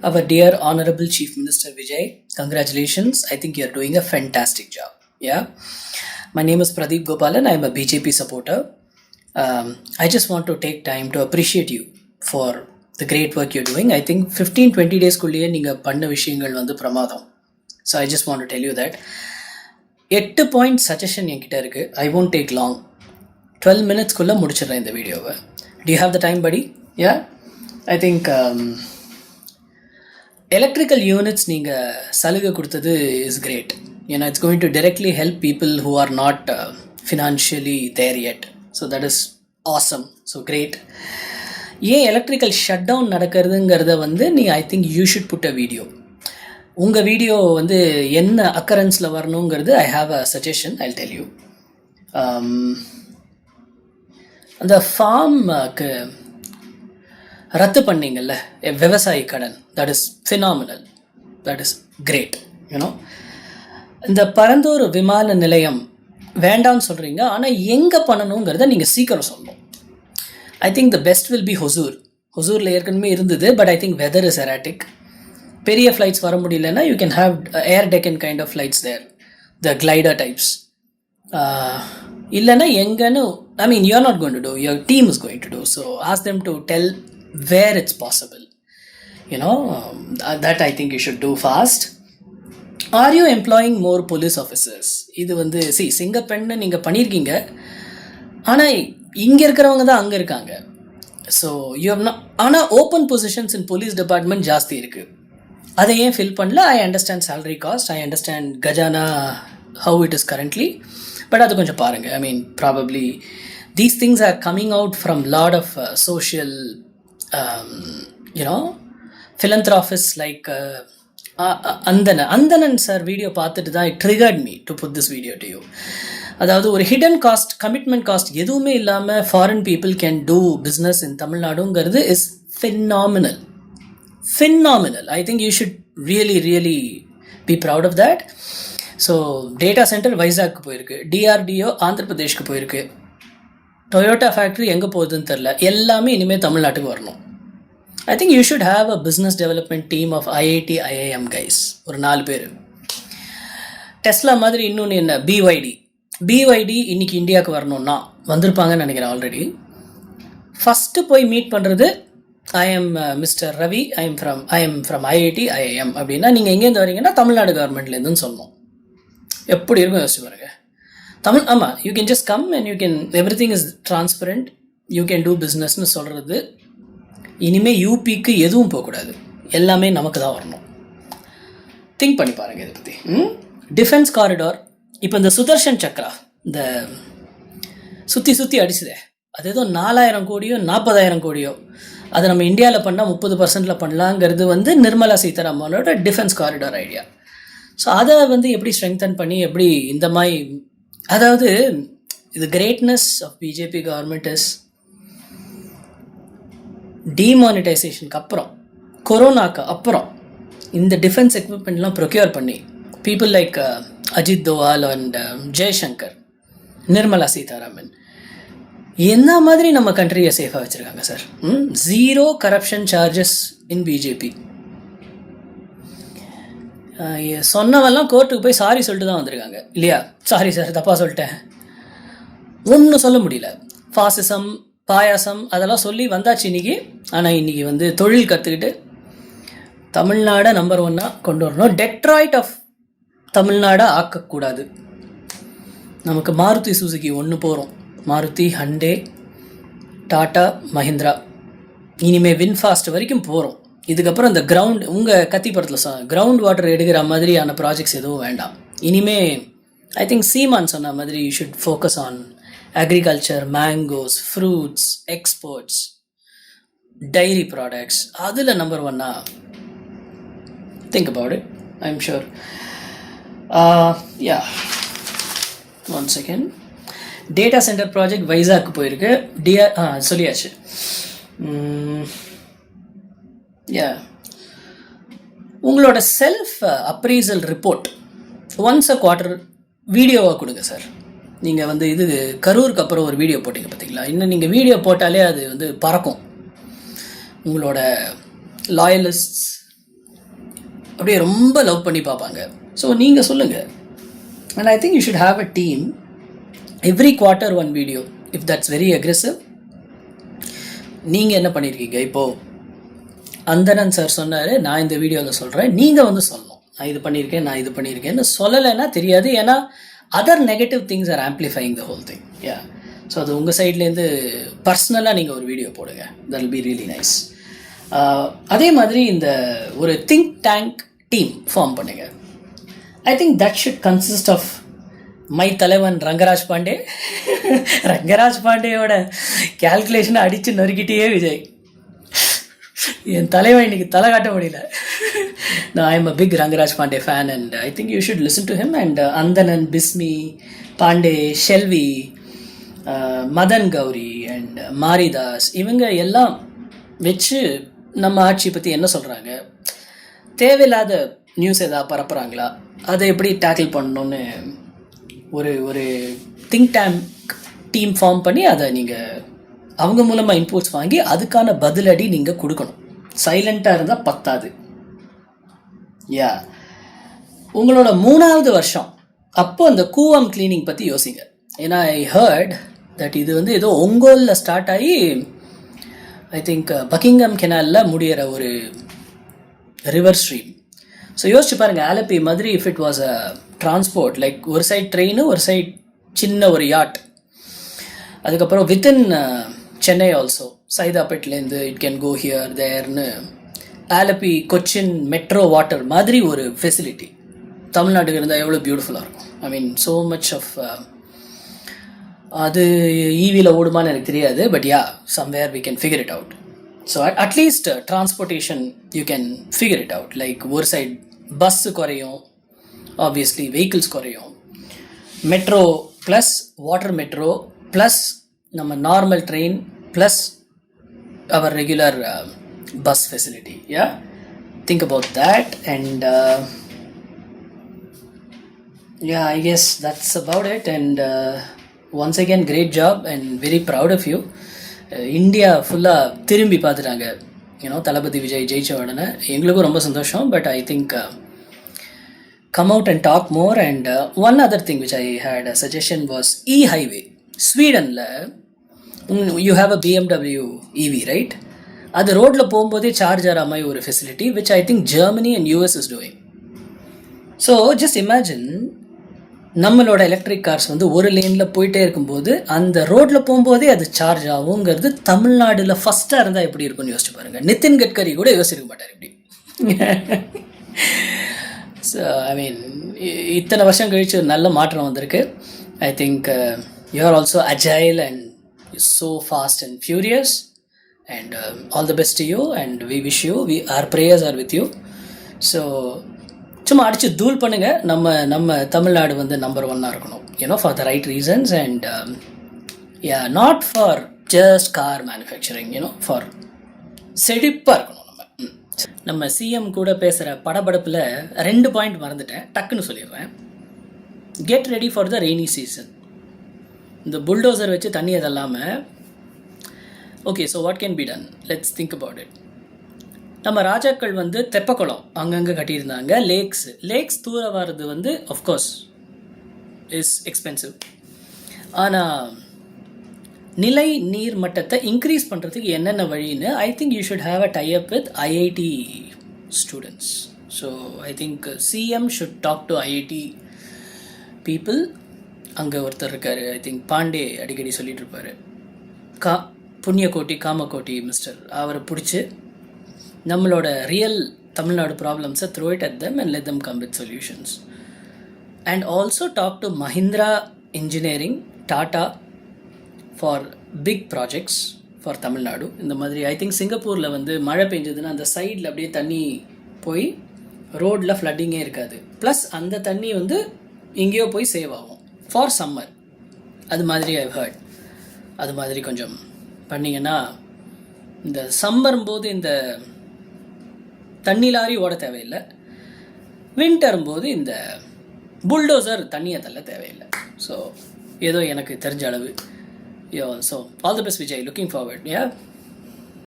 Our dear Honorable Chief Minister Vijay, congratulations. I think you're doing a fantastic job. Yeah. My name is Pradeep Gopalan. I'm a BJP supporter. I just want to take time to appreciate you for the great work you're doing. I think 15-20 days குள்ளேயே நீங்கள் பண்ண விஷயங்கள் வந்து பிரமாதம். So I just want to tell you that 8 point suggestion என்கிட்ட இருக்குது. I won't take long. 12 minutes குள்ளே முடிச்சிடுறேன் இந்த வீடியோவை. Do you have the time, buddy? Yeah. I think electrical units நீங்கள் சலுகை கொடுத்தது is great. You know, it's going to directly help people who are not financially there yet. So that is awesome. So great. ஏன் electrical shut down நடக்கிறதுங்கிறத வந்து நீ I think you should put a video. உங்கள் video வந்து என்ன அக்கரன்ஸில் வரணுங்கிறது I have a suggestion. I tell you. அந்த ஃபார்முக்கு ரத்து பண்ணிங்கல்ல விவசாயி கடன், that is phenomenal, that is great. You know, இந்த பரந்தூர் விமான நிலையம் வேண்டாம்னு சொல்கிறீங்க, ஆனால் எங்கே பண்ணணுங்கிறத நீங்கள் சீக்கிரம் சொல்லணும். I think the best will be ஹொசூரில் ஏற்கனவே இருந்தது, but I think weather is erratic. பெரிய ஃப்ளைட்ஸ் வர முடியலன்னா you can have Air Deccan kind of flights there, the glider types. இல்லைன்னா எங்கன்னு, I mean you are not going to do, your team is going to do. So ask them to tell where it's possible. You know, that I think you should do fast. Are you employing more police officers? இது வந்து சிங்கப்பெண்ணு நீங்கள் பண்ணியிருக்கீங்க, ஆனால் இங்கே இருக்கிறவங்க தான் அங்கே இருக்காங்க. ஸோ யூ ஹவ் நாட், ஆனால் open positions in police department ஜாஸ்தி இருக்குது. அதை ஏன் ஃபில் பண்ணல? I understand salary cost, I understand கஜானா how it is currently, but அது கொஞ்சம் பாருங்கள். I mean probably these things are coming out from lot of social philanthropists like Andanan sir video பார்த்துட்டு தான் it triggered me to put this video to you. அதாவது ஒரு hidden cost, commitment cost எதுவுமே இல்லாமல் foreign people can do business in தமிழ்நாடுங்கிறது is phenomenal. I think you should really be proud of that. So data center வைசாக்கு போயிருக்கு, DRDO Andhra பிரதேஷ்க்கு போயிருக்கு, Toyota factory எங்கே போகுதுன்னு தெரில, எல்லாமே இனிமேல் தமிழ்நாட்டுக்கு வரணும். I think you should have a business development team of IIT, IIM guys, ஒரு 4 பேர். டெஸ்லா மாதிரி இன்னொன்று என்ன, BYD இன்னைக்கு இந்தியாவுக்கு வரணும்னா வந்திருப்பாங்கன்னு நினைக்கிறேன் ஆல்ரெடி. ஃபஸ்ட்டு போய் மீட் பண்ணுறது I am mister Ravi, I am from IIT, IIM அப்படின்னா நீங்கள் எங்கேருந்து வரீங்கன்னா தமிழ்நாடு கவர்மெண்ட்லேருந்துன்னு சொல்லணும். எப்படி இருக்கும் யோசிச்சு பாருங்க. தமிழ், ஆமாம், you can just come and you can, everything is transparent, you can do பிஸ்னஸ்னு சொல்கிறது. இனிமேல் யூபிக்கு எதுவும் போகக்கூடாது, எல்லாமே நமக்கு தான் வரணும். திங்க் பண்ணி பாருங்கள் இதை பற்றி. டிஃபென்ஸ் காரிடார், இப்போ இந்த சுதர்ஷன் சக்ரா இந்த சுற்றி அடிச்சுதே, அது ஏதோ 4000 கோடியோ 40,000 கோடியோ, அதை நம்ம இந்தியாவில் பண்ணால் 30% பண்ணலாங்கிறது வந்து நிர்மலா சீதாராமனோட டிஃபென்ஸ் காரிடார் ஐடியா. ஸோ அதை வந்து எப்படி ஸ்ட்ரெங்தன் பண்ணி எப்படி இந்த மாதிரி, அதாவது இது greatness of BJP government is டிமானிட்டைசேஷனுக்கு அப்புறம், கொரோனாக்கு அப்புறம் இந்த டிஃபென்ஸ் எக்யூப்மெண்ட்லாம் ப்ரொக்யூர் பண்ணி people like Ajit Doval and Jaishankar, Nirmala Sitharaman என்ன மாதிரி நம்ம கண்ட்ரியை சேஃபாக வச்சுருக்காங்க sir. 0 corruption charges in BJP. சொன்னவெல்லாம் கோர்ட்டுக்கு போய் சாரி சொல்லிட்டு தான் வந்திருக்காங்க இல்லையா? சாரி சார், தப்பாக சொல்லிட்டேன், ஒன்றும் சொல்ல முடியல. ஃபாசிசம், பாயாசம் அதெல்லாம் சொல்லி வந்தாச்சு இன்றைக்கி. ஆனால் இன்றைக்கி வந்து தொழில் கற்றுக்கிட்டு தமிழ்நாடை நம்பர் 1 கொண்டு வரணும். டெட்ராய்ட் ஆஃப் தமிழ்நாடை ஆக்கக்கூடாது. நமக்கு மாருதி சுசுகி ஒன்று போகிறோம், மாருதி, ஹண்டே, டாட்டா, மஹிந்திரா, இனிமேல் வின்ஃபாஸ்ட் வரைக்கும் போகிறோம். இதுக்கப்புறம் இந்த கிரவுண்ட், உங்கள் கத்தி படத்தில் கிரவுண்ட் வாட்டர் எடுக்கிற மாதிரியான ப்ராஜெக்ட்ஸ் எதுவும் வேண்டாம். இனிமேல் ஐ திங்க் சீமான் சொன்ன மாதிரி you should focus on agriculture, mangoes, fruits, exports, dairy products. அதில் number 1. Think about it. I'm sure. Yeah. One second. Data center project வைசாக்கு போயிருக்கு. சொல்லியாச்சு. உங்களோட செல்ஃப் அப்ரைசல் ரிப்போர்ட் ஒன்ஸ் அ குவார்ட்டர் வீடியோவாக கொடுங்க சார். நீங்கள் வந்து இது கரூருக்கு அப்புறம் ஒரு வீடியோ போட்டிங்க பார்த்தீங்களா, இன்னும் நீங்கள் வீடியோ போட்டாலே அது வந்து பறக்கும். உங்களோட லாயலிஸ்ட்ஸ் அப்படியே ரொம்ப லவ் பண்ணி பார்ப்பாங்க. ஸோ நீங்கள் சொல்லுங்கள். And I think you should have a team. Every quarter one video, if that's very aggressive. நீங்கள் என்ன பண்ணியிருக்கீங்க? இப்போது அந்தனன் சார் சொன்னார், நான் இந்த வீடியோவில் சொல்கிறேன், நீங்கள் வந்து சொல்லணும், நான் இது பண்ணியிருக்கேன், நான் இது பண்ணியிருக்கேன்னு. சொல்லலைன்னா தெரியாது. ஏன்னா other negative things are amplifying the whole thing. Yeah, so அது உங்கள் சைட்லேருந்து பர்சனலாக நீங்கள் ஒரு வீடியோ போடுங்க. That will be really nice. அதே மாதிரி இந்த ஒரு திங்க் டேங்க் டீம் ஃபார்ம் பண்ணுங்கள். I think that should consist of my தலைவன் ரங்கராஜ் பாண்டே. ரங்கராஜ் பாண்டேயோட கேல்குலேஷனை அடித்து நறுக்கிட்டே விஜய். என் தலைவன் இன்னைக்கு தலை காட்ட முடியல. I am a big Rangaraj Pandey fan and I think you should listen to him. And Andanan, Bismi, Pandey, Shelvi, Madan Gowri and Maridhas, இவங்க எல்லாம் வச்சு நம்ம ஆட்சியை பற்றி என்ன சொல்கிறாங்க, தேவையில்லாத நியூஸ் எதாவது பரப்புகிறாங்களா, அதை எப்படி டேக்கிள் பண்ணணுன்னு ஒரு ஒரு திங்க் டேங்க் டீம் ஃபார்ம் பண்ணி அதை நீங்கள் அவங்க மூலமாக இன்புட்ஸ் வாங்கி அதுக்கான பதிலடி நீங்கள் கொடுக்கணும். சைலண்ட்டாக இருந்தால் பத்தாது. யா, உங்களோட 3வது வருஷம் அப்போ அந்த கூவம் கிளீனிங் பற்றி யோசிங்க. ஏன்னா ஐ ஹர்ட் தட் இது வந்து ஏதோ ஒங்கோலில் ஸ்டார்ட் ஆகி ஐ திங்க் பக்கிங்ஹாம் கெனாலில் முடிகிற ஒரு ரிவர் ஸ்ட்ரீம். ஸோ யோசிச்சு பாருங்கள், ஆலப்பி மாதிரி if it was a transport, like ஒரு சைட் ட்ரெயின், ஒரு சைட் சின்ன ஒரு யாட், அதுக்கப்புறம் வித்தின் சென்னை ஆல்சோ, சைதாப்பேட்லேருந்து இட் கேன் கோ ஹியர் தேர்னு, ஆலப்பி கொச்சின் மெட்ரோ வாட்டர் மாதிரி ஒரு ஃபெசிலிட்டி தமிழ்நாட்டுக்கு இருந்தால் எவ்வளோ பியூட்டிஃபுல்லாக இருக்கும். I mean so much of, அது ஈவியில் ஓடுமான்னு எனக்கு தெரியாது, but yeah, somewhere we can figure it out. So at least transportation you can figure it out. Like ஒரு சைட் பஸ்ஸு குறையும், ஆப்வியஸ்லி வெஹிக்கிள்ஸ் குறையும், metro plus water metro plus நம்ம normal train plus our regular bus facility. Yeah, think about that. And yeah, I guess that's about it. And once again, great job and very proud of you. India fulla திரும்பி பார்த்துட்டாங்க, தளபதி விஜய் ஜெயிச்ச உடனே. எங்களுக்கும் ரொம்ப சந்தோஷம். But I think come out and talk more. And one other thing which I had a suggestion was e-highway. Swedenல you have a BMW EV, right? அது ரோட்டில் போகும்போதே சார்ஜ் ஆகிற மாதிரி ஒரு facility which I think Germany and US is doing. So just imagine, நம்மளோட electric cars வந்து ஒரு லேனில் போயிட்டே இருக்கும்போது அந்த ரோட்டில் போகும்போதே அது சார்ஜ் ஆகுங்கிறது தமிழ்நாட்டில் ஃபஸ்ட்டாக இருந்தால் எப்படி இருக்குன்னு யோசிச்சு பாருங்கள். நிதின் கட்கரி கூட யோசிக்க மாட்டார் இப்படி. ஸோ ஐ மீன் இத்தனை வருஷம் கழிச்சு ஒரு நல்ல மாற்றம் வந்திருக்கு. ஐ think you are also agile and so fast and furious. And all the best to you, and we wish you, our prayers are with you. So சும்மா அடிச்சு தூள் பண்ணுங்க. நம்ம தமிழ்நாடு வந்து நம்பர் 1 இருக்கணும், for the right reasons. And yeah, not for just car manufacturing, for செழிப்பாக இருக்கணும். நம்ம சிஎம் கூட பேசுகிற படபடப்பில் 2 பாயிண்ட் மறந்துட்டேன், டக்குன்னு சொல்லிடுறேன். Get ready for the rainy season. இந்த புல்டோசர் வச்சு தண்ணி அதெல்லாமல் okay. So what can be done? Let's think about it. நம்ம ராஜாக்கள் வந்து தெப்பக்குளம் அங்கங்கே கட்டியிருந்தாங்க. லேக்ஸ் தூர வர்றது வந்து ஆஃப்கோர்ஸ் இஸ் எக்ஸ்பென்சிவ். ஆனால் நிலை நீர் மட்டத்தை இன்க்ரீஸ் பண்ணுறதுக்கு என்னென்ன வழின்னு I think you should have a tie up with IIT students. So I think CM should talk to IIT people. அங்கே ஒருத்தர் இருக்கார், ஐ திங்க் பாண்டே, அடிக்கடி சொல்லிட்டு இருப்பார், புண்ணியக்கோட்டி காமக்கோட்டி மிஸ்டர். அவரை பிடிச்சி நம்மளோட ரியல் தமிழ்நாடு ப்ராப்ளம்ஸை throw it at them and let them come with solutions. And also talk to Mahindra engineering, Tata for big projects for Tamil Nadu. இந்த மாதிரி ஐ திங்க் சிங்கப்பூரில் வந்து மழை பெஞ்சதுன்னா அந்த சைடில் அப்படியே தண்ணி போய் ரோடில் ஃப்ளட்டிங்கே இருக்காது. ப்ளஸ் அந்த தண்ணி வந்து எங்கேயோ போய் சேவ் ஆகும் ஃபார் சம்மர். அது மாதிரி ஐ ஹர்ட். அது மாதிரி கொஞ்சம் பண்ணிங்கன்னா இந்த சம்மரும் போது இந்த தண்ணி லாரி ஓட தேவையில்லை, வின்டரும் போது இந்த புல்டோசர் தண்ணியை தள்ள தேவையில்லை. ஸோ ஏதோ எனக்கு தெரிஞ்ச அளவு. So all the best Vijay, looking forward. Yeah.